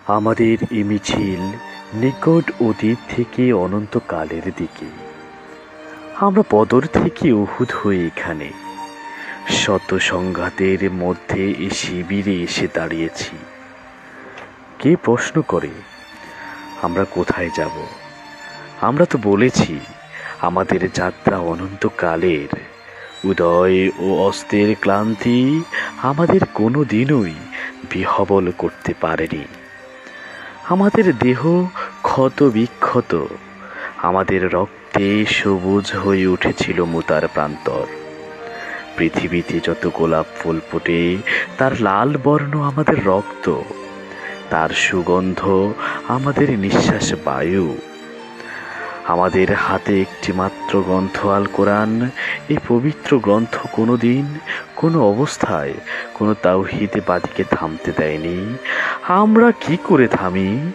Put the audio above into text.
আমাদের এই মিছিল নিকট অতীত থেকে অনন্তকালের দিকে। আমরা বদর থেকে উহুদ হয়ে এখানে শত সংঘাতের মধ্যে এই শিবিরে এসে দাঁড়িয়েছি। কে প্রশ্ন করে আমরা কোথায় যাব? আমরা তো বলেছি আমাদের যাত্রা অনন্তকালের। উদয় ও অস্তের ক্লান্তি আমাদের কোনো দিনই বিহবল করতে পারেনি। আমাদের দেহ ক্ষত বিক্ষত, আমাদের রক্তে সবুজ হয়ে উঠেছিল মুতার প্রান্তর। পৃথিবীতে যত গোলাপ ফুল ফোটে তার লাল বর্ণ আমাদের রক্ত, তার সুগন্ধ আমাদের নিঃশ্বাস বায়ু। আমাদের হাতে একটি মাত্র গ্রন্থ আল কোরআন। এই পবিত্র গ্রন্থ কোনো দিন কোনো অবস্থায় কোনো তাওহীদবাদীকে থামতে দেয়নি। আমরা কি করে থামি?